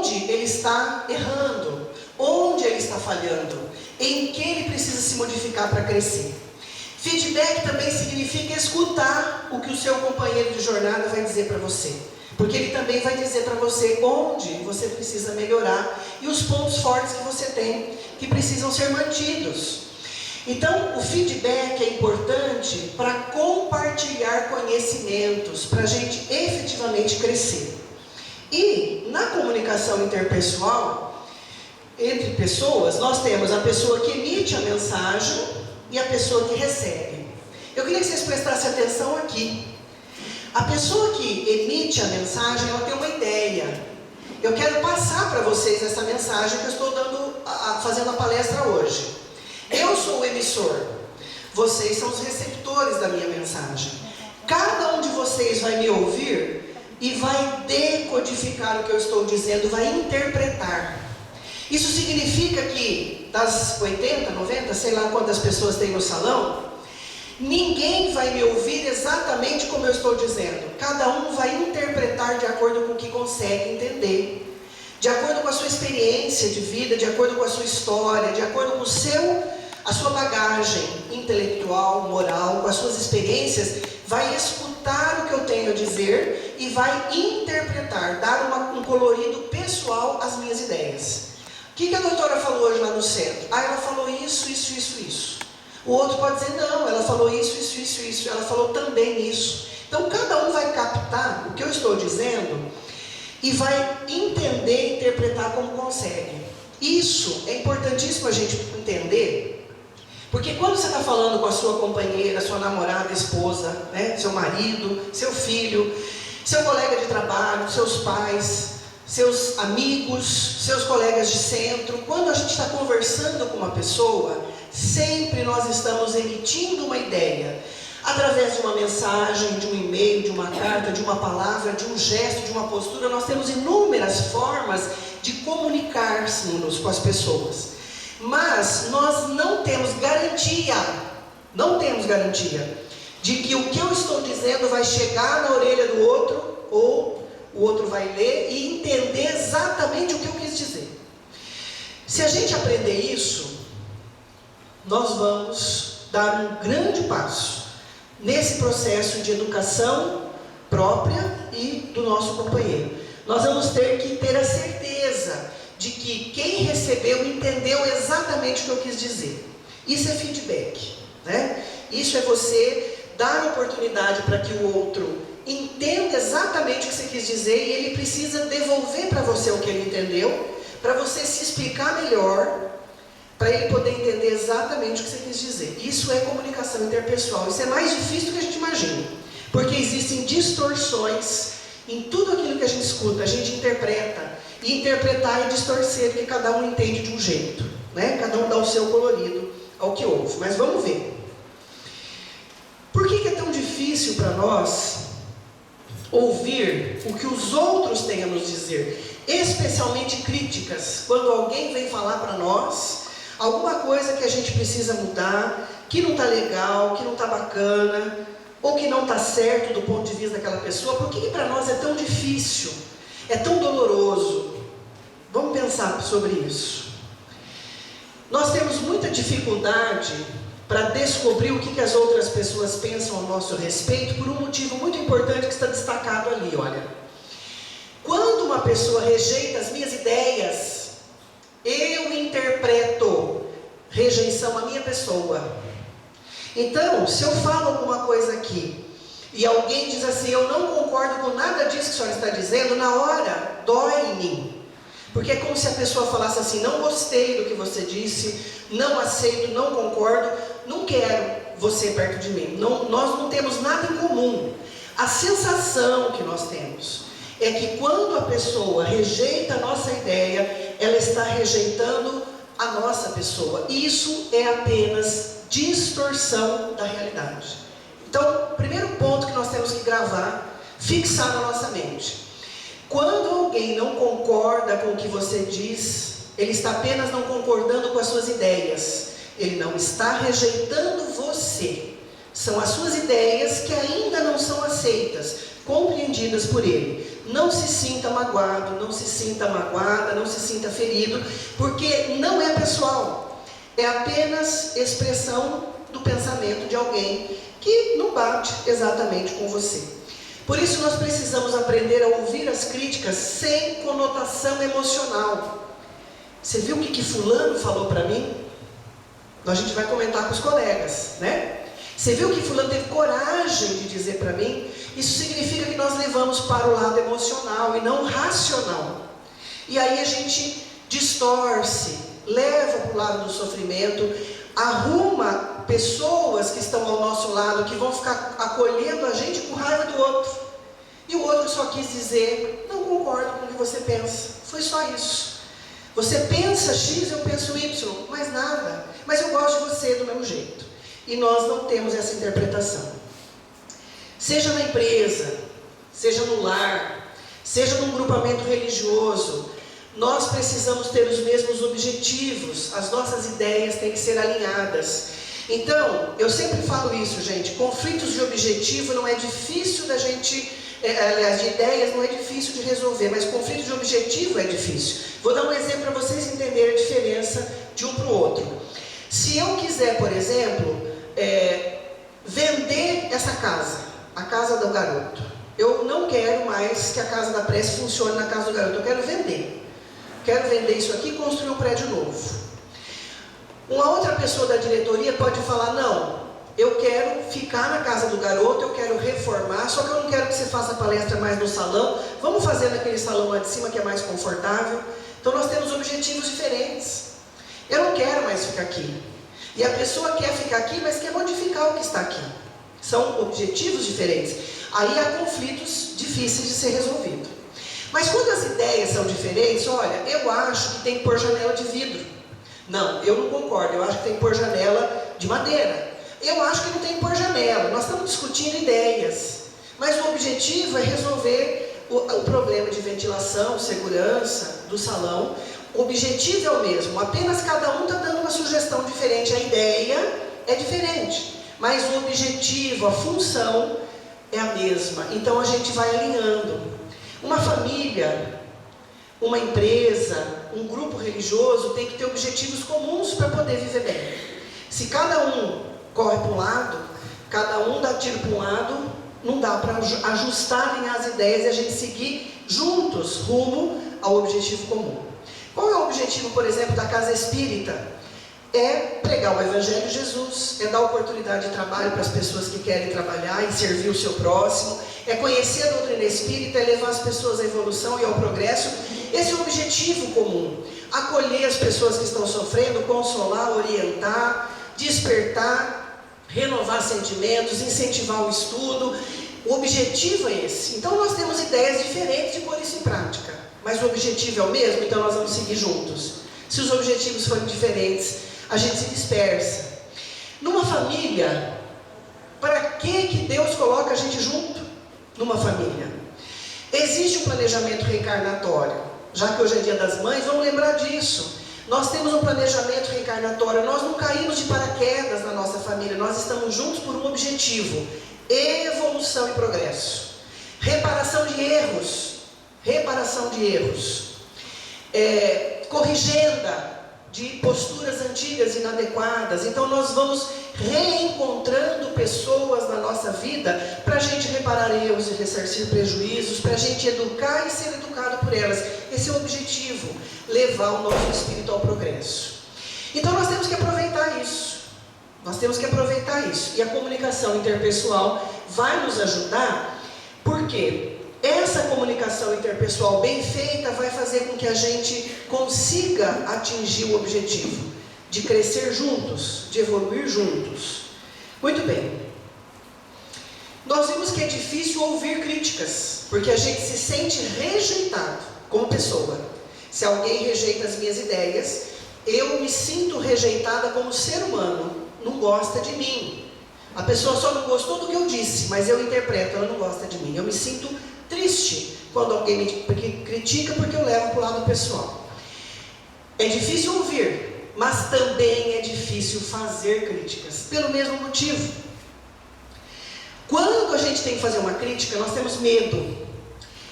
onde ele está errando, onde ele está falhando, em que ele precisa se modificar para crescer. Feedback também significa escutar o que o seu companheiro de jornada vai dizer para você. Porque ele também vai dizer para você onde você precisa melhorar e os pontos fortes que você tem, que precisam ser mantidos. Então, o feedback é importante para compartilhar conhecimentos, para a gente efetivamente crescer. E, na comunicação interpessoal, entre pessoas, nós temos a pessoa que emite a mensagem e a pessoa que recebe. Eu queria que vocês prestassem atenção aqui. A pessoa que emite a mensagem, ela tem uma ideia. Eu quero passar para vocês essa mensagem que eu estou fazendo a palestra hoje. Eu sou o emissor. Vocês são os receptores da minha mensagem. Cada um de vocês vai me ouvir e vai decodificar o que eu estou dizendo, vai interpretar. Isso significa que das 80, 90, sei lá quantas pessoas tem no salão, ninguém vai me ouvir exatamente como eu estou dizendo. Cada um vai interpretar de acordo com o que consegue entender, de acordo com a sua experiência de vida, de acordo com a sua história, de acordo com a sua bagagem intelectual, moral, com as suas experiências, vai escutar o que eu tenho a dizer e vai interpretar, dar um colorido pessoal às minhas ideias. O que a doutora falou hoje lá no centro? Ela falou isso, isso, isso, isso. O outro pode dizer, não, ela falou isso, isso, isso, isso. Ela falou também isso. Então, cada um vai captar o que eu estou dizendo e vai entender e interpretar como consegue. Isso é importantíssimo a gente entender, porque quando você está falando com a sua companheira, sua namorada, esposa, né, seu marido, seu filho, seu colega de trabalho, seus pais, seus amigos, seus colegas de centro, quando a gente está conversando com uma pessoa, sempre nós estamos emitindo uma ideia, através de uma mensagem, de um e-mail, de uma carta, de uma palavra, de um gesto, de uma postura. Nós temos inúmeras formas de comunicar-nos com as pessoas, mas nós não temos garantia de que o que eu estou dizendo vai chegar na orelha do outro, ou o outro vai ler e entender exatamente o que eu quis dizer. Se a gente aprender isso, nós vamos dar um grande passo nesse processo de educação própria e do nosso companheiro. Nós vamos ter que ter a certeza de que quem recebeu entendeu exatamente o que eu quis dizer. Isso é feedback, né? Isso é você dar oportunidade para que o outro entenda exatamente o que você quis dizer e ele precisa devolver para você o que ele entendeu, para você se explicar melhor, para ele poder entender exatamente o que você quis dizer. Isso é comunicação interpessoal. Isso é mais difícil do que a gente imagina, porque existem distorções em tudo aquilo que a gente escuta. A gente interpreta, e interpretar é distorcer, porque cada um entende de um jeito, né? Cada um dá o seu colorido ao que ouve. Mas vamos ver. Por que é tão difícil para nós ouvir o que os outros têm a nos dizer? Especialmente críticas, quando alguém vem falar para nós alguma coisa que a gente precisa mudar, que não está legal, que não está bacana, ou que não está certo do ponto de vista daquela pessoa. Por que para nós é tão difícil, é tão doloroso? Vamos pensar sobre isso. Nós temos muita dificuldade para descobrir o que as outras pessoas pensam ao nosso respeito, por um motivo muito importante que está destacado ali, olha. Quando uma pessoa rejeita as minhas ideias, eu interpreto rejeição à minha pessoa. Então, se eu falo alguma coisa aqui, e alguém diz assim, eu não concordo com nada disso que a senhora está dizendo, na hora, dói em mim. Porque é como se a pessoa falasse assim, não gostei do que você disse, não aceito, não concordo, não quero você perto de mim. Nós não temos nada em comum. A sensação que nós temos é que quando a pessoa rejeita a nossa ideia, ela está rejeitando a nossa pessoa. Isso é apenas distorção da realidade. Então, o primeiro ponto que nós temos que gravar, fixar na nossa mente. Quando alguém não concorda com o que você diz, ele está apenas não concordando com as suas ideias. Ele não está rejeitando você. São as suas ideias que ainda não são aceitas, compreendidas por ele. não se sinta magoado, não se sinta magoada, não se sinta ferido, porque não é pessoal, é apenas expressão do pensamento de alguém que não bate exatamente com você. Por isso nós precisamos aprender a ouvir as críticas sem conotação emocional. Você viu o que fulano falou para mim? A gente vai comentar com os colegas, né? Você viu que fulano teve coragem de dizer para mim? Isso significa que nós levamos para o lado emocional e não racional. E aí a gente distorce, leva para o lado do sofrimento, arruma pessoas que estão ao nosso lado, que vão ficar acolhendo a gente com raiva do outro. E o outro só quis dizer, não concordo com o que você pensa. Foi só isso. Você pensa X, eu penso Y, mais nada. Mas eu gosto de você do mesmo jeito. E nós não temos essa interpretação. Seja na empresa, seja no lar, seja num grupamento religioso, nós precisamos ter os mesmos objetivos, as nossas ideias têm que ser alinhadas. Então, eu sempre falo isso, gente, conflitos de objetivo não é difícil da gente, aliás, de ideias não é difícil de resolver, mas conflito de objetivo é difícil. Vou dar um exemplo para vocês entenderem a diferença de um para o outro. Se eu quiser, por exemplo, vender essa casa, a casa do garoto, eu não quero mais que a casa da prece funcione na casa do garoto, eu quero vender. Quero vender isso aqui e construir um prédio novo. Uma outra pessoa da diretoria pode falar, não, eu quero ficar na casa do garoto, eu quero reformar, só que eu não quero que você faça palestra mais no salão, vamos fazer naquele salão lá de cima que é mais confortável. Então nós temos objetivos diferentes. Eu não quero mais ficar aqui. E a pessoa quer ficar aqui, mas quer modificar o que está aqui. São objetivos diferentes. Aí há conflitos difíceis de ser resolvidos. Mas quando as ideias são diferentes, olha, eu acho que tem que pôr janela de vidro. Não, eu não concordo, eu acho que tem que pôr janela de madeira. Eu acho que não tem que pôr janela. Nós estamos discutindo ideias. Mas o objetivo é resolver o problema de ventilação, segurança do salão. O objetivo é o mesmo, apenas cada um está dando uma sugestão diferente. A ideia é diferente, mas o objetivo, a função é a mesma. Então a gente vai alinhando. Uma família, uma empresa, um grupo religioso tem que ter objetivos comuns para poder viver bem. Se cada um corre para um lado, cada um dá tiro para um lado, não dá para ajustarem as ideias e a gente seguir juntos rumo ao objetivo comum. Qual é o objetivo, por exemplo, da casa espírita? É pregar o Evangelho de Jesus, é dar oportunidade de trabalho para as pessoas que querem trabalhar e servir o seu próximo, é conhecer a doutrina espírita, é levar as pessoas à evolução e ao progresso. Esse é o objetivo comum. Acolher as pessoas que estão sofrendo, consolar, orientar, despertar, renovar sentimentos, incentivar o estudo. O objetivo é esse. Então nós temos ideias diferentes de pôr isso em prática. Mas o objetivo é o mesmo, então nós vamos seguir juntos. Se os objetivos forem diferentes, a gente se dispersa. Numa família, para que Deus coloca a gente junto? Numa família. Existe um planejamento reencarnatório. Já que hoje é dia das mães, vamos lembrar disso. Nós temos um planejamento reencarnatório, nós não caímos de paraquedas na nossa família, nós estamos juntos por um objetivo: evolução e progresso. Reparação de erros. Corrigenda de posturas antigas inadequadas. Então nós vamos reencontrando pessoas na nossa vida para a gente reparar erros e ressarcir prejuízos, para a gente educar e ser educado por elas. Esse é o objetivo, levar o nosso espírito ao progresso. Então nós temos que aproveitar isso. E a comunicação interpessoal vai nos ajudar, porque essa comunicação interpessoal bem feita vai fazer com que a gente consiga atingir o objetivo de crescer juntos, de evoluir juntos. Muito bem. Nós vimos que é difícil ouvir críticas, porque a gente se sente rejeitado como pessoa. Se alguém rejeita as minhas ideias, eu me sinto rejeitada como ser humano. Não gosta de mim. A pessoa só não gostou do que eu disse, mas eu interpreto, ela não gosta de mim. Eu me sinto triste quando alguém me critica, porque eu levo para o lado pessoal. É difícil ouvir, mas também é difícil fazer críticas, pelo mesmo motivo. Quando a gente tem que fazer uma crítica, nós temos medo.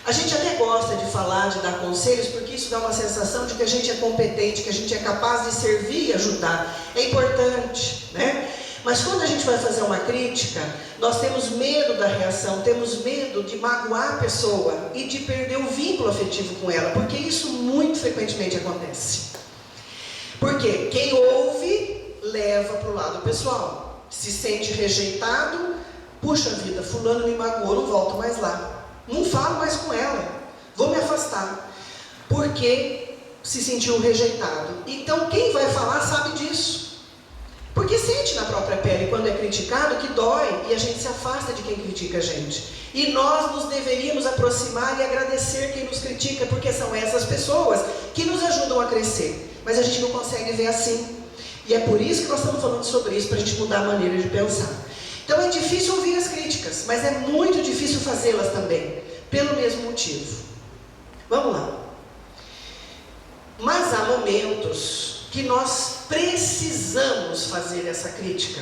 A gente até gosta de falar, de dar conselhos, porque isso dá uma sensação de que a gente é competente, que a gente é capaz de servir e ajudar. É importante, né? Mas quando a gente vai fazer uma crítica, nós temos medo da reação, temos medo de magoar a pessoa e de perder o vínculo afetivo com ela, porque isso muito frequentemente acontece. Porque quem ouve, leva para o lado pessoal. Se sente rejeitado, puxa vida, fulano me magoou, não volto mais lá. Não falo mais com ela, vou me afastar. Porque se sentiu rejeitado. Então quem vai falar sabe disso. Porque sente na própria pele, quando é criticado, que dói e a gente se afasta de quem critica a gente. E nós nos deveríamos aproximar e agradecer quem nos critica, porque são essas pessoas que nos ajudam a crescer. Mas a gente não consegue ver assim. E é por isso que nós estamos falando sobre isso, para a gente mudar a maneira de pensar. Então é difícil ouvir as críticas, mas é muito difícil fazê-las também, pelo mesmo motivo. Vamos lá. Mas há momentos que nós precisamos fazer essa crítica,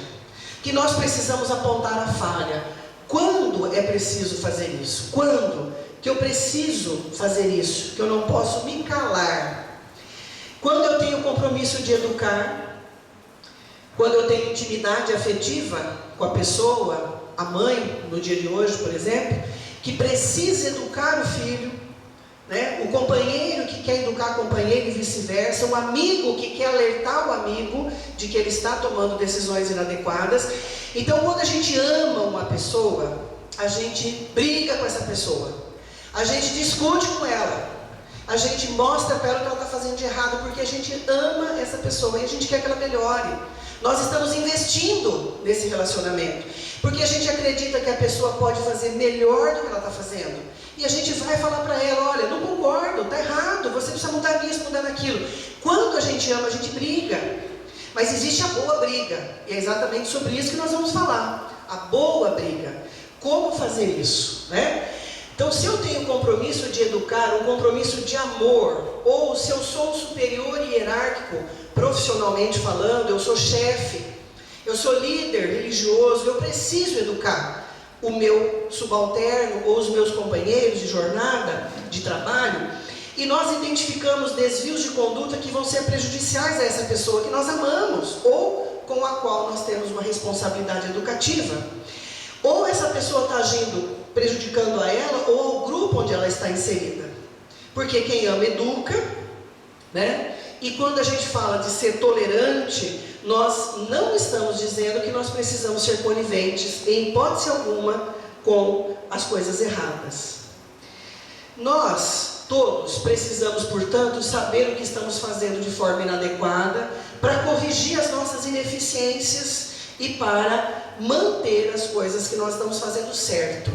que nós precisamos apontar a falha. Quando é preciso fazer isso? Quando que eu preciso fazer isso? Que eu não posso me calar? Quando eu tenho o compromisso de educar, quando eu tenho intimidade afetiva com a pessoa, a mãe, no dia de hoje, por exemplo, que precisa educar o filho, né? O companheiro que quer educar a companheira e vice-versa, o amigo que quer alertar o amigo de que ele está tomando decisões inadequadas. Então, quando a gente ama uma pessoa, a gente briga com essa pessoa, a gente discute com ela, a gente mostra para ela o que ela está fazendo de errado, porque a gente ama essa pessoa e a gente quer que ela melhore. Nós estamos investindo nesse relacionamento, porque a gente acredita que a pessoa pode fazer melhor do que ela está fazendo. E a gente vai falar para ela, olha, não concordo, está errado, você precisa mudar nisso, mudar naquilo. Quando a gente ama, a gente briga. Mas existe a boa briga, e é exatamente sobre isso que nós vamos falar. A boa briga. Como fazer isso, né? Então, se eu tenho um compromisso de educar, um compromisso de amor, ou se eu sou um superior hierárquico, profissionalmente falando, eu sou chefe, eu sou líder religioso, eu preciso educar o meu subalterno ou os meus companheiros de jornada, de trabalho, e nós identificamos desvios de conduta que vão ser prejudiciais a essa pessoa que nós amamos, ou com a qual nós temos uma responsabilidade educativa. Ou essa pessoa está agindo, prejudicando a ela ou ao grupo onde ela está inserida. Porque quem ama educa, né? E quando a gente fala de ser tolerante, nós não estamos dizendo que nós precisamos ser coniventes, em hipótese alguma, com as coisas erradas. Nós, todos, precisamos, portanto, saber o que estamos fazendo de forma inadequada, para corrigir as nossas ineficiências e para manter as coisas que nós estamos fazendo certo.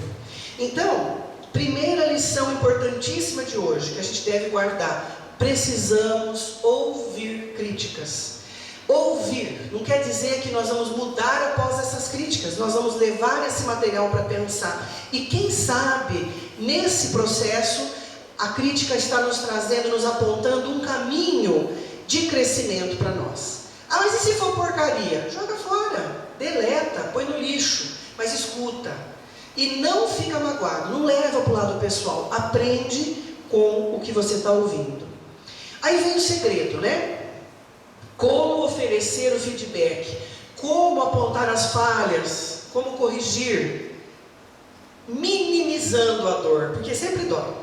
Então, primeira lição importantíssima de hoje, que a gente deve guardar: precisamos ouvir críticas. Ouvir não quer dizer que nós vamos mudar após essas críticas, nós vamos levar esse material para pensar. E quem sabe, nesse processo, a crítica está nos trazendo, nos apontando um caminho de crescimento para nós. Ah, mas e se for porcaria? Joga fora, deleta, põe no lixo, mas escuta. E não fica magoado, não leva para o lado pessoal, aprende com o que você está ouvindo. Aí vem o segredo, né? Como oferecer o feedback, como apontar as falhas, como corrigir, minimizando a dor, porque sempre dói,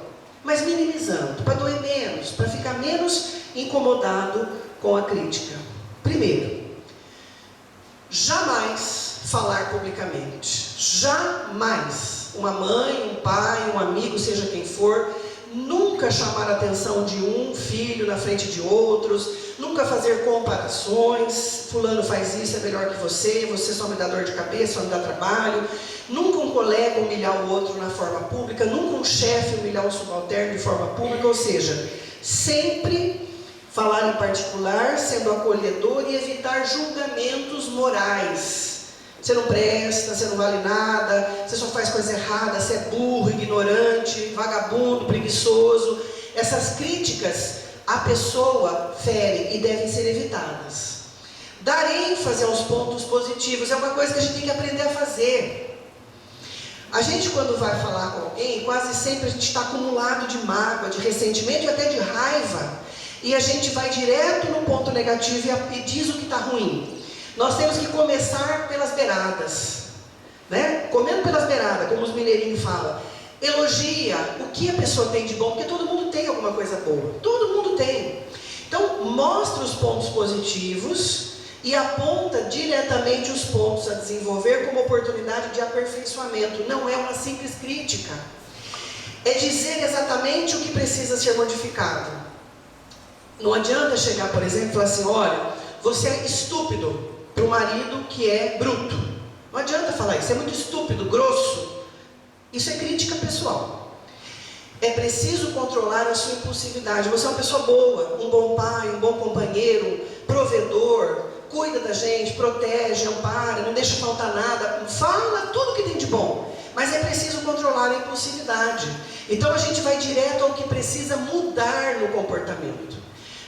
mas minimizando, para doer menos, para ficar menos incomodado com a crítica. Primeiro, jamais falar publicamente, jamais. Uma mãe, um pai, um amigo, seja quem for, nunca chamar a atenção de um filho na frente de outros, nunca fazer comparações, fulano faz isso, é melhor que você só me dá dor de cabeça, só me dá trabalho. Nunca um colega humilhar o outro na forma pública, nunca um chefe humilhar um subalterno de forma pública, ou seja, sempre falar em particular, sendo acolhedor e evitar julgamentos morais. Você não presta, você não vale nada, você só faz coisa errada, você é burro, ignorante, vagabundo, preguiçoso. Essas críticas a pessoa fere e devem ser evitadas. Dar ênfase aos pontos positivos é uma coisa que a gente tem que aprender a fazer. A gente, quando vai falar com alguém, quase sempre a gente está acumulado de mágoa, de ressentimento e até de raiva. E a gente vai direto no ponto negativo e diz o que está ruim. Nós temos que começar pelas beiradas, né? Comendo pelas beiradas, como os mineirinhos falam. Elogia o que a pessoa tem de bom, porque todo mundo tem alguma coisa boa. Todo mundo tem. Então, mostra os pontos positivos e aponta diretamente os pontos a desenvolver como oportunidade de aperfeiçoamento. Não é uma simples crítica. É dizer exatamente o que precisa ser modificado. Não adianta chegar, por exemplo, e falar assim: olha, você é estúpido, para o marido que é bruto. Não adianta falar isso, é muito estúpido, grosso. Isso é crítica pessoal. É preciso controlar a sua impulsividade. Você é uma pessoa boa, um bom pai, um bom companheiro, provedor, cuida da gente, protege, ampara, não deixa faltar nada. Fala tudo que tem de bom. Mas é preciso controlar a impulsividade. Então a gente vai direto ao que precisa mudar no comportamento.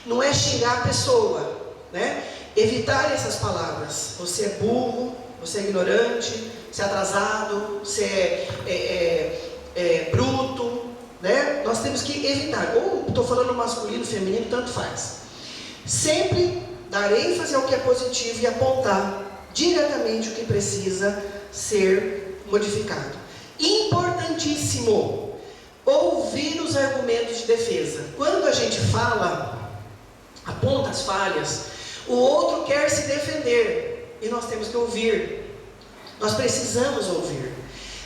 Não é xingar a pessoa, né? Evitar essas palavras. Você é burro, você é ignorante, você é atrasado, você é bruto, né? Nós temos que evitar. Ou estou falando masculino, feminino, tanto faz. Sempre dar ênfase ao que é positivo e apontar diretamente o que precisa ser modificado. Importantíssimo, ouvir os argumentos de defesa. Quando a gente fala, aponta as falhas, o outro quer se defender e nós temos que ouvir. Nós precisamos ouvir,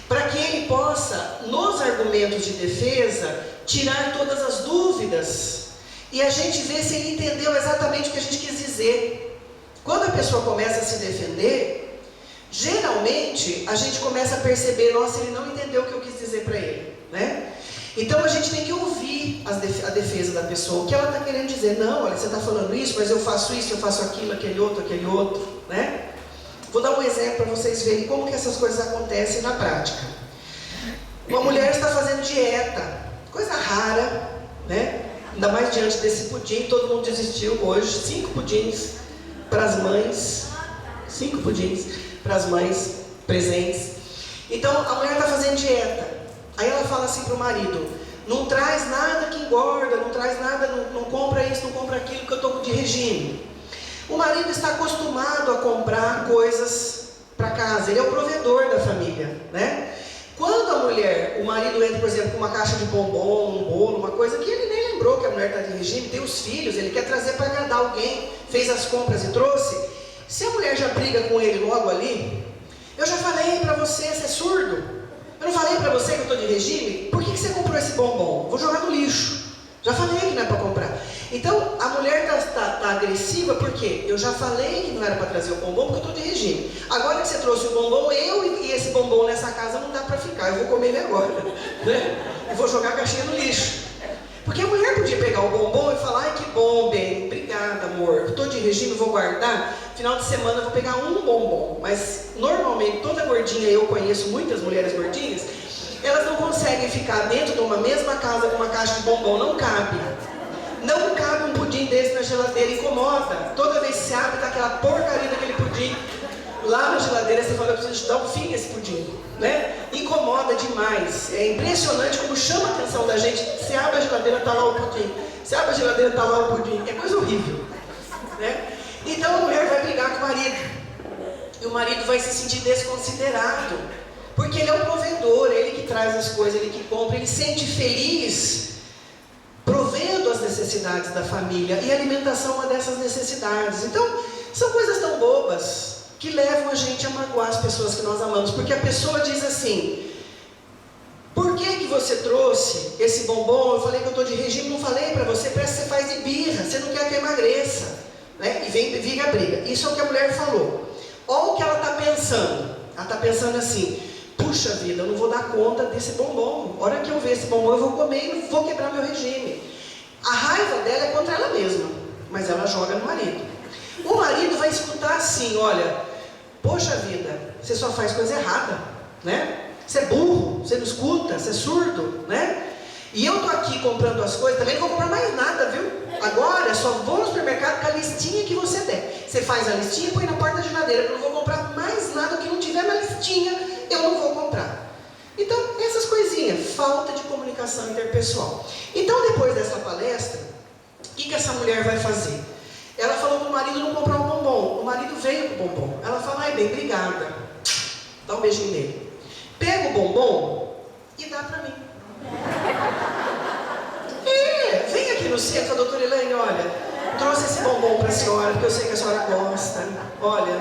para que ele possa, nos argumentos de defesa, tirar todas as dúvidas e a gente vê se ele entendeu exatamente o que a gente quis dizer. Quando a pessoa começa a se defender, geralmente a gente começa a perceber: nossa, ele não entendeu o que eu quis dizer para ele, né? Então a gente tem que ouvir a defesa da pessoa, o que ela está querendo dizer. Não, olha, você está falando isso, mas eu faço isso, eu faço aquilo, aquele outro, né? Vou dar um exemplo para vocês verem como que essas coisas acontecem na prática. Uma mulher está fazendo dieta, coisa rara, né? Ainda mais diante desse pudim, todo mundo desistiu hoje. 5 pudins para as mães, 5 pudins para as mães presentes. Então a mulher está fazendo dieta. Aí ela fala assim para o marido: não traz nada que engorda, não traz nada, não compra isso, não compra aquilo, que eu estou de regime. O marido está acostumado a comprar coisas para casa, ele é o provedor da família, né? Quando a mulher, o marido entra, por exemplo, com uma caixa de bombom, um bolo, uma coisa que ele nem lembrou que a mulher está de regime, tem os filhos, ele quer trazer para agradar alguém, fez as compras e trouxe. Se a mulher já briga com ele logo ali: eu já falei para você, você é surdo? Eu não falei para você que eu estou de regime? Por que você comprou esse bombom? Vou jogar no lixo. Já falei que não é para comprar. Então, a mulher está agressiva porque eu já falei que não era para trazer o bombom porque eu estou de regime. Agora que você trouxe o bombom, eu e esse bombom nessa casa não dá para ficar. Eu vou comer ele agora, né? E vou jogar a caixinha no lixo. Porque a mulher podia pegar o bombom e falar: ai, que bom, bem, obrigada, amor. Estou de regime, vou guardar. Final de semana eu vou pegar um bombom. Mas, normalmente, toda gordinha, eu conheço muitas mulheres gordinhas, elas não conseguem ficar dentro de uma mesma casa com uma caixa de bombom. Não cabe. Não cabe um pudim desse na geladeira, incomoda. Toda vez que você abre, está aquela porcaria daquele pudim lá na geladeira. Você fala: eu preciso dar um fim a esse pudim, né? Incomoda demais. É impressionante como chama a atenção da gente. Você abre a geladeira, está lá o pudim. Você abre a geladeira, está lá o pudim. É coisa horrível, né? Então a mulher vai brigar com o marido. E o marido vai se sentir desconsiderado. Porque ele é o provedor, ele que traz as coisas, ele que compra, ele se sente feliz provendo as necessidades da família. E a alimentação é uma dessas necessidades. Então, são coisas tão bobas que levam a gente a magoar as pessoas que nós amamos. Porque a pessoa diz assim: por que você trouxe esse bombom? Eu falei que eu estou de regime, não falei para você, parece que você faz de birra, você não quer que eu emagreça, né? E vem a briga. Isso é o que a mulher falou. Olha o que ela está pensando. Ela está pensando assim: puxa vida, eu não vou dar conta desse bombom. A hora que eu ver esse bombom, eu vou comer e vou quebrar meu regime. A raiva dela é contra ela mesma, mas ela joga no marido. O marido vai escutar assim: olha, poxa vida, você só faz coisa errada, né? Você é burro, você não escuta, você é surdo, né? E eu tô aqui comprando as coisas, também não vou comprar mais nada, viu? Agora, só vou no supermercado com a listinha que você der. Você faz a listinha e põe na porta da geladeira. Eu não vou comprar mais nada que não tiver na listinha, eu não vou comprar. Então, essas coisinhas, falta de comunicação interpessoal. Então, depois dessa palestra, o que essa mulher vai fazer? Ela falou para o marido não comprar um bombom. O marido veio com o bombom. Ela fala, ai bem, obrigada. Dá um beijinho nele. Pega o bombom e dá para mim. Vem aqui no centro, a doutora Elaine, olha, trouxe esse bombom para a senhora, porque eu sei que a senhora gosta. Olha,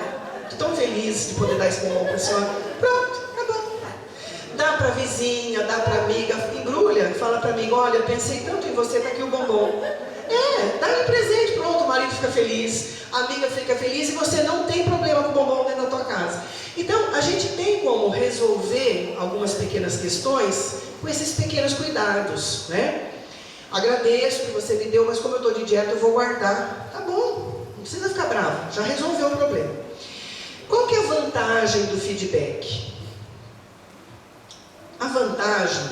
estou tão feliz de poder dar esse bombom para a senhora. Pronto, acabou. Dá para a vizinha, dá para a amiga, embrulha, fala para a amiga, olha, pensei tanto em você, tá aqui o bombom. Dá um presente, pronto, o marido fica feliz, a amiga fica feliz e você não tem problema com o bombom dentro da tua casa. Então, a gente tem como resolver algumas pequenas questões com esses pequenos cuidados, né? Agradeço que você me deu, mas como eu estou de dieta, eu vou guardar. Tá bom, não precisa ficar bravo, já resolveu o problema. Qual que é a vantagem do feedback? A vantagem,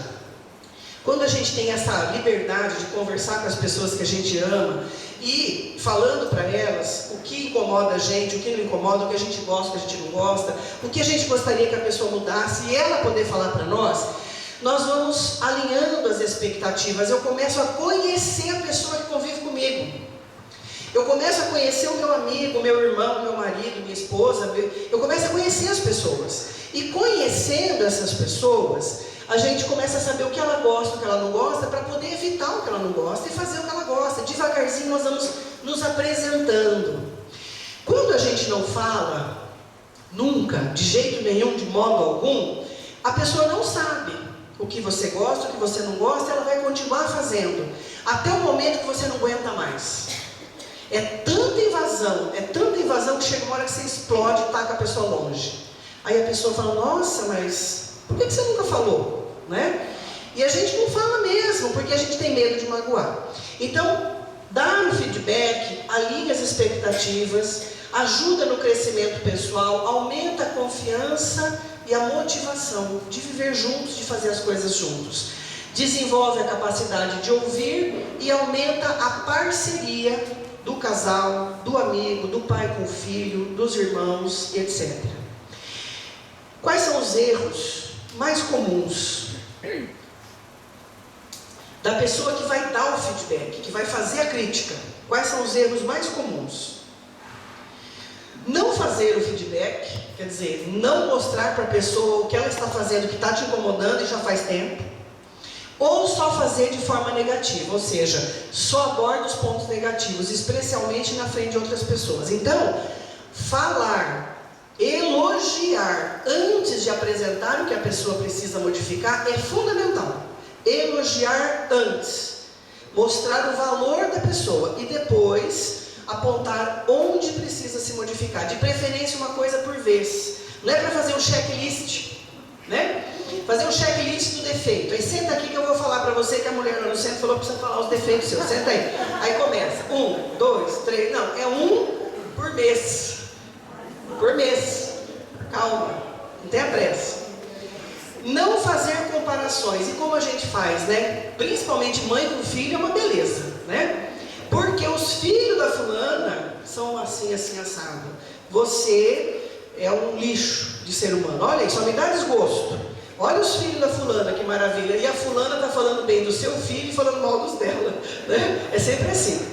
quando a gente tem essa liberdade de conversar com as pessoas que a gente ama e falando para elas o que incomoda a gente, o que não incomoda, o que a gente gosta, o que a gente não gosta, o que a gente gostaria que a pessoa mudasse e ela poder falar para nós vamos alinhando as expectativas. Eu começo a conhecer a pessoa que convive comigo. Eu começo a conhecer o meu amigo, meu irmão, meu marido, minha esposa. Eu começo a conhecer as pessoas. E conhecendo essas pessoas, a gente começa a saber o que ela gosta, o que ela não gosta, para poder evitar o que ela não gosta e fazer o que ela gosta. Devagarzinho nós vamos nos apresentando. Quando a gente não fala, nunca, de jeito nenhum, de modo algum, a pessoa não sabe o que você gosta, o que você não gosta, ela vai continuar fazendo, até o momento que você não aguenta mais. É tanta invasão que chega uma hora que você explode e taca a pessoa longe. Aí a pessoa fala, nossa, mas por que você nunca falou? Né? E a gente não fala mesmo, porque a gente tem medo de magoar. Então, dar um feedback, alinha as expectativas, ajuda no crescimento pessoal, aumenta a confiança e a motivação de viver juntos, de fazer as coisas juntos. Desenvolve a capacidade de ouvir e aumenta a parceria do casal, do amigo, do pai com o filho, dos irmãos, etc. Quais são os erros mais comuns da pessoa que vai dar o feedback, que vai fazer a crítica? Quais são os erros mais comuns? Não fazer o feedback, quer dizer, não mostrar para a pessoa o que ela está fazendo que está te incomodando e já faz tempo, ou só fazer de forma negativa, ou seja, só aborda os pontos negativos, especialmente na frente de outras pessoas. Então, falar, elogiar antes de apresentar o que a pessoa precisa modificar é fundamental. Elogiar antes, mostrar o valor da pessoa e depois apontar onde precisa se modificar, de preferência uma coisa por vez. Não é para fazer um checklist, né? Fazer um checklist do defeito. Aí senta aqui que eu vou falar para você que a mulher lá no centro falou para você falar os defeitos seus. Senta aí. Aí começa. 1, 2, 3. Não, é um por mês. Por mês. Calma. Não tenha pressa. Não fazer comparações. E como a gente faz, né? Principalmente mãe com filho é uma beleza, né? Porque os filhos da fulana são assim, assim, assado. Você é um lixo de ser humano. Olha aí, só me dá desgosto. Olha os filhos da fulana, que maravilha. E a fulana está falando bem do seu filho e falando mal dos dela. Né? É sempre assim.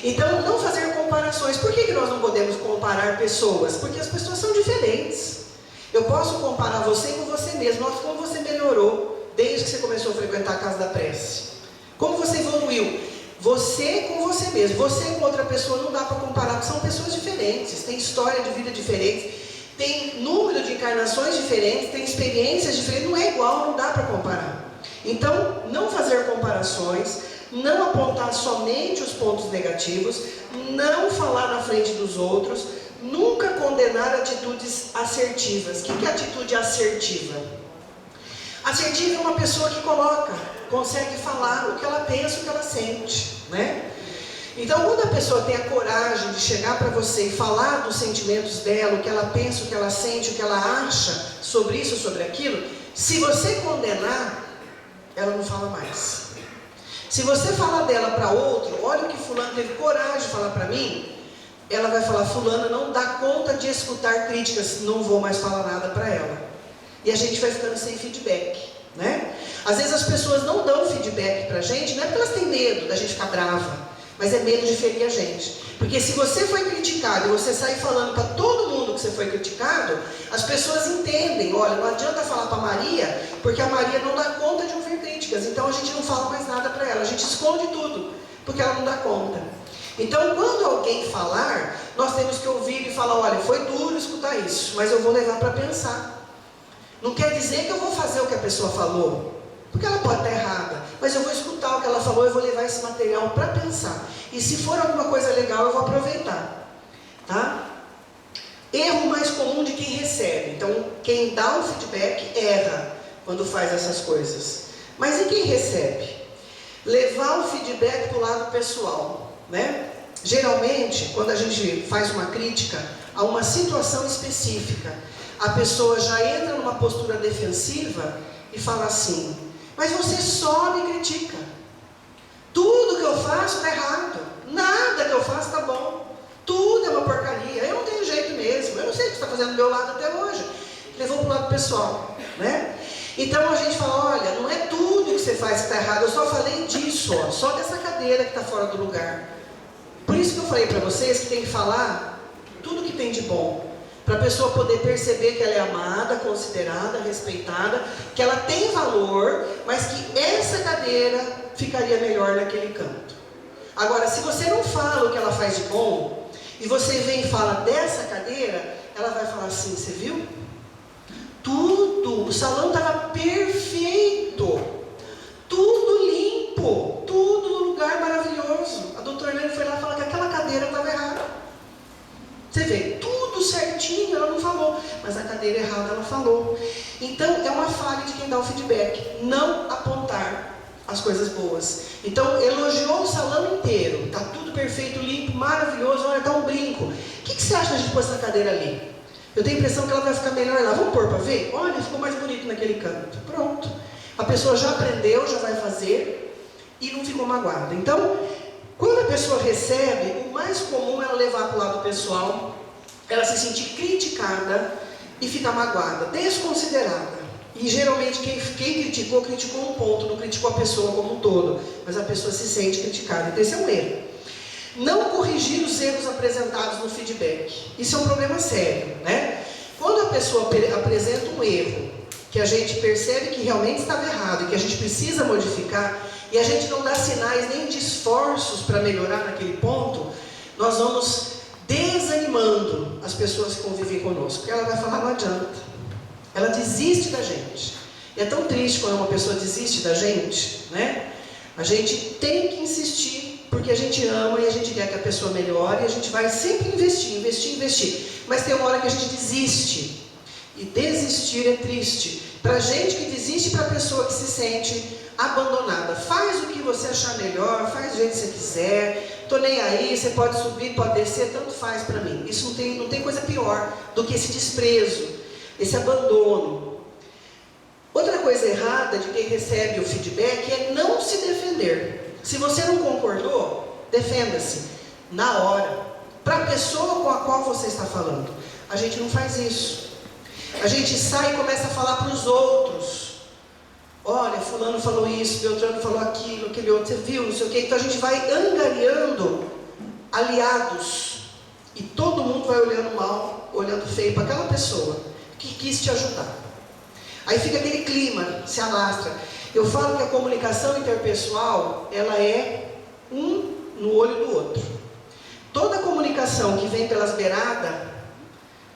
Então, não fazer comparações. Por que nós não podemos comparar pessoas? Porque as pessoas são diferentes. Eu posso comparar você com você mesmo. Nossa, como você melhorou desde que você começou a frequentar a casa da prece. Como você evoluiu. Você com você mesmo, você com outra pessoa não dá para comparar, porque são pessoas diferentes, têm história de vida diferente, tem número de encarnações diferentes, tem experiências diferentes, não é igual, não dá para comparar. Então, não fazer comparações, não apontar somente os pontos negativos, não falar na frente dos outros, nunca condenar atitudes assertivas. O que é atitude assertiva? Assertiva é uma pessoa que consegue falar o que ela pensa, o que ela sente, né? Então, quando a pessoa tem a coragem de chegar para você e falar dos sentimentos dela, o que ela pensa, o que ela sente, o que ela acha sobre isso, sobre aquilo, se você condenar, ela não fala mais. Se você falar dela para outro, olha o que fulano teve coragem de falar para mim, ela vai falar, fulana não dá conta de escutar críticas, não vou mais falar nada para ela. E a gente vai ficando sem feedback. né? Às vezes as pessoas não dão feedback pra gente, não é porque elas têm medo da gente ficar brava, mas é medo de ferir a gente. Porque se você foi criticado e você sair falando para todo mundo que você foi criticado, as pessoas entendem, olha, não adianta falar para Maria, porque a Maria não dá conta de ouvir críticas, então a gente não fala mais nada para ela, a gente esconde tudo, porque ela não dá conta. Então, quando alguém falar, nós temos que ouvir e falar, olha, foi duro escutar isso, mas eu vou levar para pensar. Não quer dizer que eu vou fazer o que a pessoa falou, porque ela pode estar errada, mas eu vou escutar o que ela falou, eu vou levar esse material para pensar. E se for alguma coisa legal, eu vou aproveitar. Tá? Erro mais comum de quem recebe. Então, quem dá o feedback erra quando faz essas coisas. Mas e quem recebe? Levar o feedback para o lado pessoal, né? Geralmente, quando a gente faz uma crítica a uma situação específica, a pessoa já entra numa postura defensiva e fala assim, mas você só me critica. Tudo que eu faço está errado. Nada que eu faço está bom. Tudo é uma porcaria. Eu não tenho jeito mesmo. Eu não sei o que você está fazendo do meu lado até hoje. Levou para o lado pessoal, né? Então a gente fala, olha, não é tudo que você faz que está errado. Eu só falei disso, ó, só dessa cadeira que está fora do lugar. Por isso que eu falei para vocês que tem que falar tudo que tem de bom. Para a pessoa poder perceber que ela é amada, considerada, respeitada, que ela tem valor, mas que essa cadeira ficaria melhor naquele canto. Agora, se você não fala o que ela faz de bom, e você vem e fala dessa cadeira, ela vai falar assim, você viu? Tudo, o salão estava perfeito, tudo limpo, tudo no lugar maravilhoso. A doutora Helene foi lá e falou que aquela cadeira estava errada. Você vê, tudo certinho, ela não falou, mas a cadeira errada ela falou. Então, é uma falha de quem dá o feedback, não apontar as coisas boas. Então, elogiou o salão inteiro, está tudo perfeito, limpo, maravilhoso, olha, está um brinco. O que você acha da gente pôr essa cadeira ali? Eu tenho a impressão que ela vai ficar melhor lá, vamos pôr para ver? Olha, ficou mais bonito naquele canto. Pronto. A pessoa já aprendeu, já vai fazer e não ficou magoada. Então, quando a pessoa recebe, o mais comum é ela levar para o lado pessoal, ela se sentir criticada e ficar magoada, desconsiderada. E geralmente quem criticou um ponto, não criticou a pessoa como um todo, mas a pessoa se sente criticada. Então esse é um erro. Não corrigir os erros apresentados no feedback. Isso é um problema sério, né? Quando a pessoa apresenta um erro, que a gente percebe que realmente estava errado e que a gente precisa modificar, e a gente não dá sinais nem de esforços para melhorar naquele ponto, nós vamos desanimando as pessoas que convivem conosco. Porque ela vai falar, não adianta. Ela desiste da gente. E é tão triste quando uma pessoa desiste da gente, né? A gente tem que insistir, porque a gente ama e a gente quer que a pessoa melhore, e a gente vai sempre investir. Mas tem uma hora que a gente desiste. E desistir é triste. Para gente que desiste, para a pessoa que se sente abandonada. Faz o que você achar melhor, faz do jeito que você quiser, tô nem aí, você pode subir, pode descer, tanto faz para mim. Isso não tem coisa pior do que esse desprezo, esse abandono. Outra coisa errada de quem recebe o feedback é não se defender. Se você não concordou, defenda-se na hora, para a pessoa com a qual você está falando. A gente não faz isso. A gente sai e começa a falar para os outros. Olha, fulano falou isso, Beltrano falou aquilo, aquele outro, você viu, não sei o quê. Então a gente vai angariando aliados. E todo mundo vai olhando mal, olhando feio para aquela pessoa que quis te ajudar. Aí fica aquele clima, se alastra. Eu falo que a comunicação interpessoal, ela é um no olho do outro. Toda comunicação que vem pelas beiradas,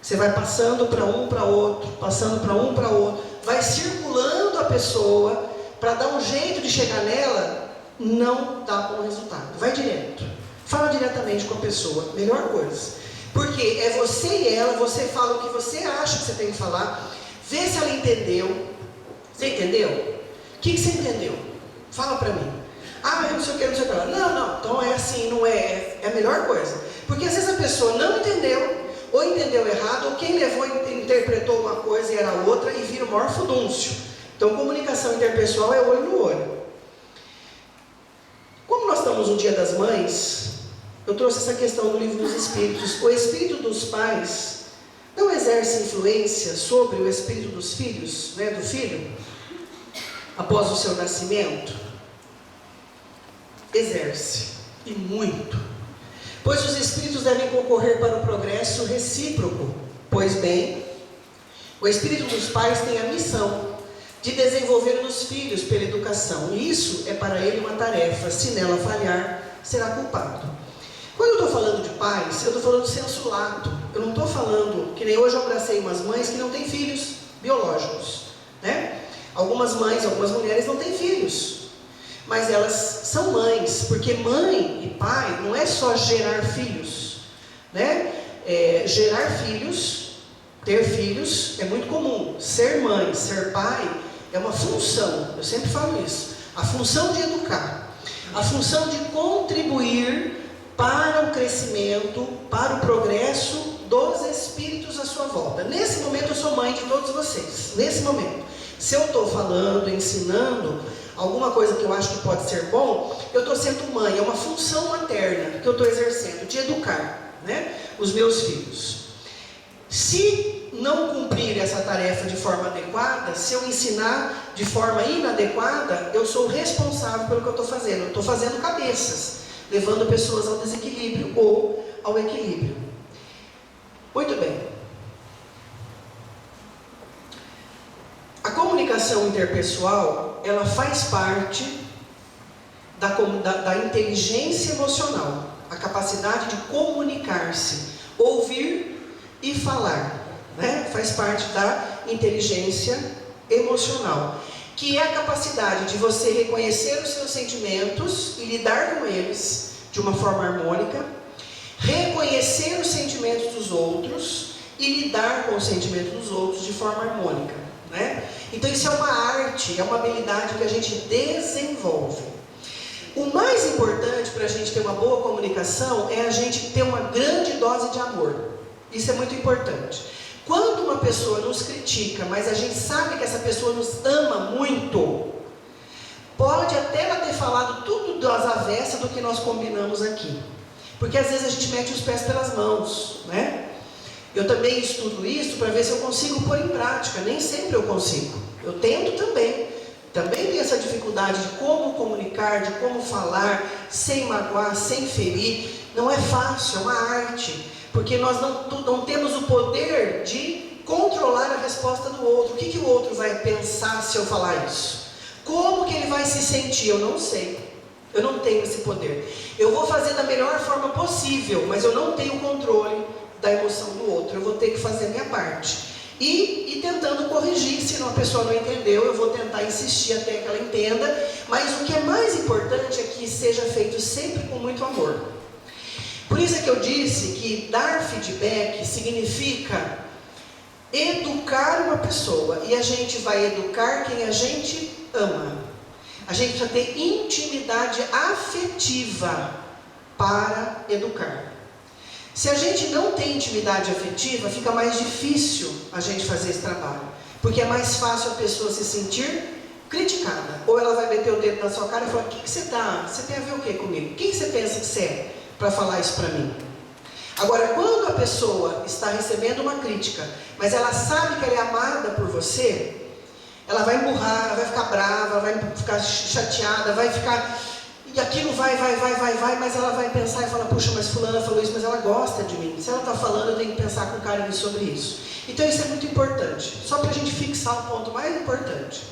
você vai passando para um, para outro, passando para um, para outro, vai circulando a pessoa, para dar um jeito de chegar nela, não dá bom resultado. Vai direto. Fala diretamente com a pessoa, melhor coisa. Porque é você e ela, você fala o que você acha que você tem que falar, vê se ela entendeu. Você entendeu? O que você entendeu? Fala para mim. Ah, eu não sei o que, não sei o que. Não, então é assim, não é. É a melhor coisa. Porque às vezes a pessoa não entendeu, ou entendeu errado, ou quem levou interpretou uma coisa e era outra, e vira o maior fudúncio. Então, comunicação interpessoal é olho no olho. Como nós estamos no Dia das Mães, eu trouxe essa questão do Livro dos Espíritos. O espírito dos pais não exerce influência sobre o espírito dos filhos, né, do filho? após o seu nascimento? Exerce, e muito. Pois os espíritos devem concorrer para o progresso recíproco. Pois bem, o espírito dos pais tem a missão de desenvolver nos filhos pela educação. E isso é para ele uma tarefa. Se nela falhar, será culpado. Quando eu estou falando de pais, eu estou falando sensu lato. Eu não estou falando, que nem hoje eu abracei umas mães que não têm filhos biológicos, né? Algumas mães, algumas mulheres não têm filhos, mas elas são mães, porque mãe e pai não é só gerar filhos, né? Gerar filhos, ter filhos é muito comum. Ser mãe, ser pai é uma função, eu sempre falo isso. A função de educar, a função de contribuir para o crescimento, para o progresso dos espíritos à sua volta. Nesse momento eu sou mãe de todos vocês, nesse momento. Se eu estou falando, ensinando alguma coisa que eu acho que pode ser bom, eu estou sendo mãe, é uma função materna que eu estou exercendo, de educar, né, os meus filhos. Se não cumprir essa tarefa de forma adequada, se eu ensinar de forma inadequada, eu sou responsável pelo que eu estou fazendo. Eu estou fazendo cabeças, levando pessoas ao desequilíbrio ou ao equilíbrio. Muito bem. A comunicação interpessoal, ela faz parte da inteligência emocional, a capacidade de comunicar-se, ouvir e falar, né? Faz parte da inteligência emocional, que é a capacidade de você reconhecer os seus sentimentos e lidar com eles de uma forma harmônica, reconhecer os sentimentos dos outros e lidar com os sentimentos dos outros de forma harmônica, né? Então isso é uma arte, é uma habilidade que a gente desenvolve. O mais importante para a gente ter uma boa comunicação é a gente ter uma grande dose de amor. Isso é muito importante. Quando uma pessoa nos critica, mas a gente sabe que essa pessoa nos ama muito, pode até ela ter falado tudo das avessas do que nós combinamos aqui. Porque às vezes a gente mete os pés pelas mãos, né? Eu também estudo isso para ver se eu consigo pôr em prática. Nem sempre eu consigo. Eu tento também. Também tenho essa dificuldade de como comunicar, de como falar, sem magoar, sem ferir. Não é fácil, é uma arte. Porque nós não temos o poder de controlar a resposta do outro. O que o outro vai pensar se eu falar isso? Como que ele vai se sentir? Eu não sei. Eu não tenho esse poder. Eu vou fazer da melhor forma possível, mas eu não tenho controle da emoção do outro. Eu vou ter que fazer a minha parte. E tentando corrigir, se uma pessoa não entendeu, eu vou tentar insistir até que ela entenda. Mas o que é mais importante é que seja feito sempre com muito amor. Por isso é que eu disse que dar feedback significa educar uma pessoa. E a gente vai educar quem a gente ama. A gente precisa ter intimidade afetiva para educar. Se a gente não tem intimidade afetiva, fica mais difícil a gente fazer esse trabalho. Porque é mais fácil a pessoa se sentir criticada. Ou ela vai meter o dedo na sua cara e falar: você tem a ver o que comigo? Quem você pensa que você é para falar isso para mim? Agora, quando a pessoa está recebendo uma crítica, mas ela sabe que ela é amada por você, ela vai emburrar, ela vai ficar brava, vai ficar chateada, vai ficar... E aquilo vai, mas ela vai pensar e falar: puxa, mas fulana falou isso, mas ela gosta de mim. Se ela está falando, eu tenho que pensar com carinho sobre isso. Então isso é muito importante. Só para a gente fixar o ponto mais importante.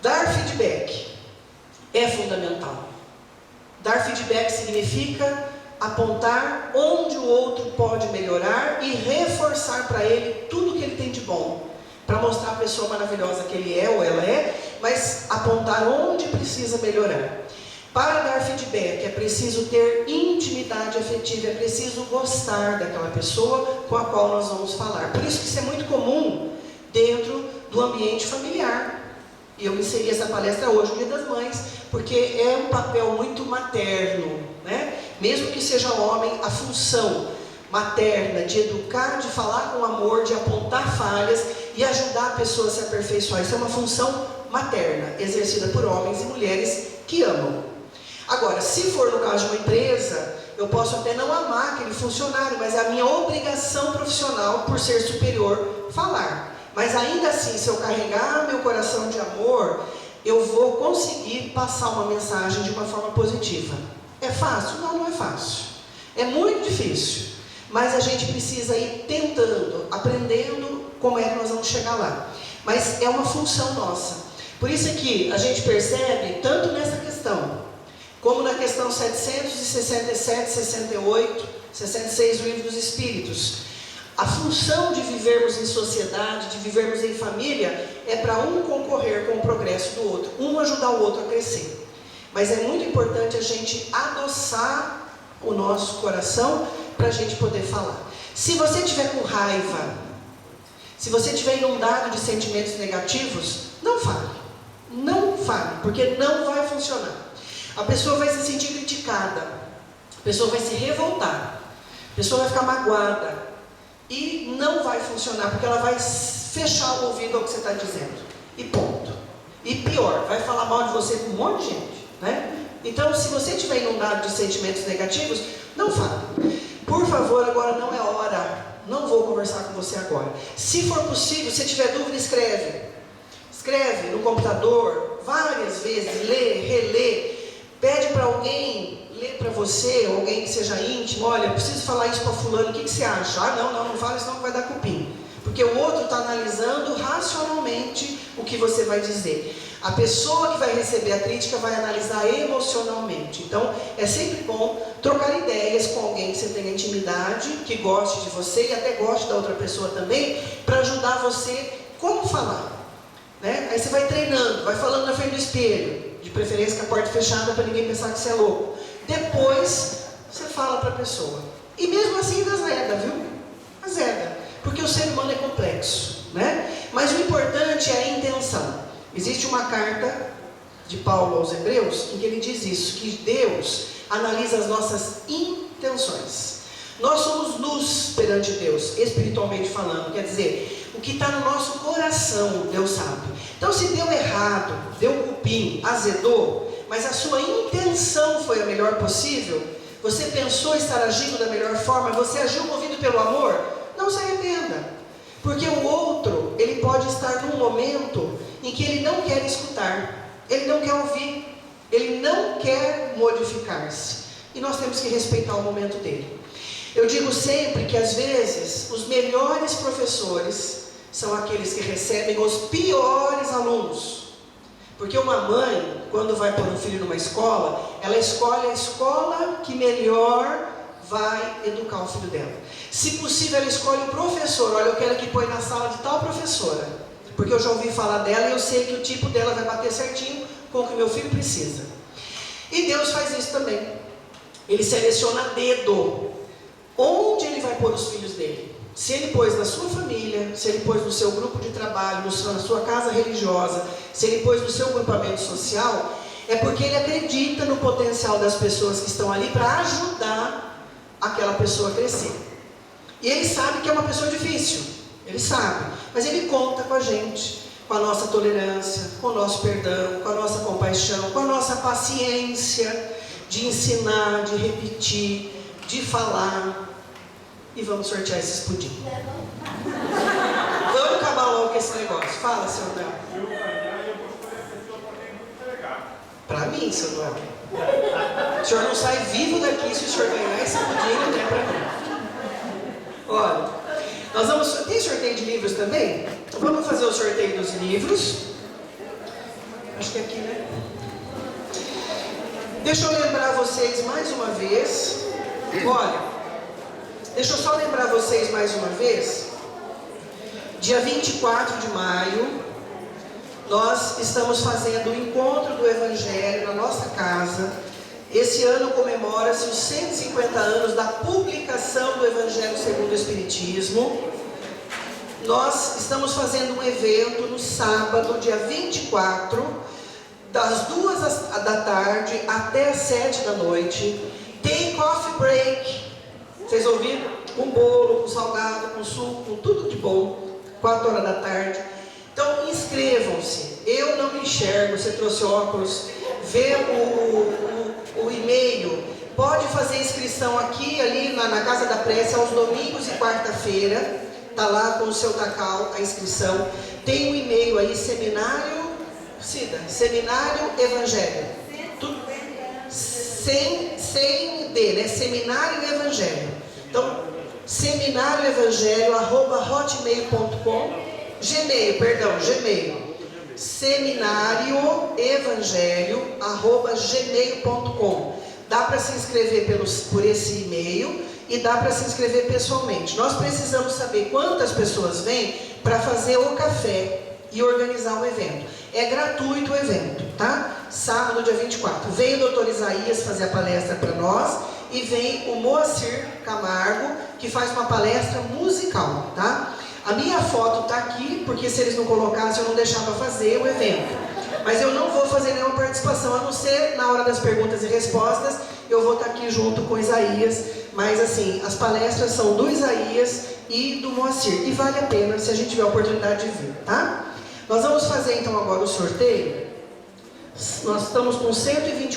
Dar feedback é fundamental. Dar feedback significa apontar onde o outro pode melhorar e reforçar para ele tudo que ele tem de bom, para mostrar a pessoa maravilhosa que ele é ou ela é, mas apontar onde precisa melhorar. Para dar feedback é preciso ter intimidade afetiva, é preciso gostar daquela pessoa com a qual nós vamos falar. Por isso que isso é muito comum dentro do ambiente familiar. E eu inseri essa palestra hoje, no Dia das Mães, porque é um papel muito materno, né? Mesmo que seja homem, a função materna de educar, de falar com amor, de apontar falhas e ajudar a pessoa a se aperfeiçoar. Isso é uma função materna, exercida por homens e mulheres que amam. Agora, se for no caso de uma empresa, eu posso até não amar aquele funcionário, mas é a minha obrigação profissional, por ser superior, falar. Mas ainda assim, se eu carregar meu coração de amor, eu vou conseguir passar uma mensagem de uma forma positiva. É fácil? Não, não é fácil. É muito difícil. Mas a gente precisa ir tentando, aprendendo como é que nós vamos chegar lá. Mas é uma função nossa. Por isso é que a gente percebe, tanto nessa questão, como na questão 767, 68, 66 do Livro dos Espíritos, a função de vivermos em sociedade, de vivermos em família, é para um concorrer com o progresso do outro, um ajudar o outro a crescer. Mas é muito importante a gente adoçar o nosso coração para a gente poder falar. Se você estiver com raiva, se você estiver inundado de sentimentos negativos, não fale. Não fale, porque não vai funcionar. A pessoa vai se sentir criticada, a pessoa vai se revoltar, a pessoa vai ficar magoada e não vai funcionar, porque ela vai fechar o ouvido ao que você está dizendo. E ponto. E pior, vai falar mal de você com um monte de gente, né? Então, se você estiver inundado de sentimentos negativos, não fale. Por favor, agora não é hora. Não vou conversar com você agora. Se for possível, se tiver dúvida, escreve. Escreve no computador, várias vezes, lê, relê. Pede para alguém ler para você, alguém que seja íntimo. Olha, eu preciso falar isso para fulano, o que você acha? Ah, não fala isso não, que vai dar cupim. Porque o outro está analisando racionalmente o que você vai dizer. A pessoa que vai receber a crítica vai analisar emocionalmente. Então, é sempre bom trocar ideias com alguém que você tenha intimidade, que goste de você e até goste da outra pessoa também, para ajudar você como falar, né? Aí você vai treinando, vai falando na frente do espelho, de preferência com a porta fechada para ninguém pensar que você é louco. Depois, você fala para a pessoa. E mesmo assim azeda, viu? Azeda. Porque o ser humano é complexo, né? Mas o importante é a intenção. Existe uma carta de Paulo aos Hebreus em que ele diz isso, que Deus analisa as nossas intenções. Nós somos luz perante Deus, espiritualmente falando, quer dizer, o que está no nosso coração, Deus sabe. Então, se deu errado, deu cupim, azedou, mas a sua intenção foi a melhor possível, você pensou estar agindo da melhor forma, você agiu movido pelo amor, não se arrependa. Porque o outro, ele pode estar num momento em que ele não quer escutar, ele não quer ouvir, ele não quer modificar-se. E nós temos que respeitar o momento dele. Eu digo sempre que às vezes os melhores professores são aqueles que recebem os piores alunos. Porque uma mãe, quando vai pôr um filho numa escola, ela escolhe a escola que melhor vai educar o filho dela. Se possível, ela escolhe o professor. Olha, eu quero que põe na sala de tal professora, porque eu já ouvi falar dela e eu sei que o tipo dela vai bater certinho com o que meu filho precisa. E Deus faz isso também. Ele seleciona a dedo onde ele vai pôr os filhos dele. Se ele pôs na sua família, se ele pôs no seu grupo de trabalho, na sua casa religiosa, se ele pôs no seu grupamento social, é porque ele acredita no potencial das pessoas que estão ali para ajudar aquela pessoa a crescer. E ele sabe que é uma pessoa difícil, ele sabe, mas ele conta com a gente, com a nossa tolerância, com o nosso perdão, com a nossa compaixão, com a nossa paciência de ensinar, de repetir, de falar. E vamos sortear esses pudim. Vamos acabar logo com esse negócio. Fala, seu Noel. Se eu ganhar, eu vou escolher a pessoa para quem eu entregar. Para mim, seu Noel. O senhor não sai vivo daqui se o senhor ganhar esse pudim, não é para mim. Olha, nós vamos... Tem sorteio de livros também? Então vamos fazer o sorteio dos livros. Acho que é aqui, né? Deixa eu lembrar vocês mais uma vez. Olha... Deixa eu só lembrar vocês mais uma vez, dia 24 de maio, nós estamos fazendo o encontro do Evangelho na nossa casa. Esse ano comemora-se os 150 anos da publicação do Evangelho segundo o Espiritismo. Nós estamos fazendo um evento no sábado, dia 24, das 2 da tarde até as 7 da noite. Tem coffee break. Vocês ouviram? Com bolo, com salgado, com suco, com tudo de bom, 4 horas da tarde. Então inscrevam-se. Eu não me enxergo, você trouxe óculos, vê o e-mail. Pode fazer inscrição aqui, ali na Casa da Prece, aos domingos e quarta-feira. Tá lá com o seu tacal a inscrição. Tem um e-mail aí, seminário, Cida, seminário evangelho. Sem D, né? Seminário Evangelho. Então, seminarioevangelho@hotmail.com. Gmail. seminarioevangelho@gmail.com. Dá para se inscrever por esse e-mail e dá para se inscrever pessoalmente. Nós precisamos saber quantas pessoas vêm para fazer o café e organizar o evento. É gratuito o evento, tá? Sábado, dia 24. Vem o doutor Isaías fazer a palestra para nós e vem o Moacir Camargo, que faz uma palestra musical, tá? A minha foto tá aqui, porque se eles não colocassem, eu não deixava fazer o evento. Mas eu não vou fazer nenhuma participação, a não ser na hora das perguntas e respostas, eu vou estar aqui junto com o Isaías. Mas assim, as palestras são do Isaías e do Moacir. E vale a pena se a gente tiver a oportunidade de vir, tá? Nós vamos fazer então agora o sorteio. Nós estamos com 120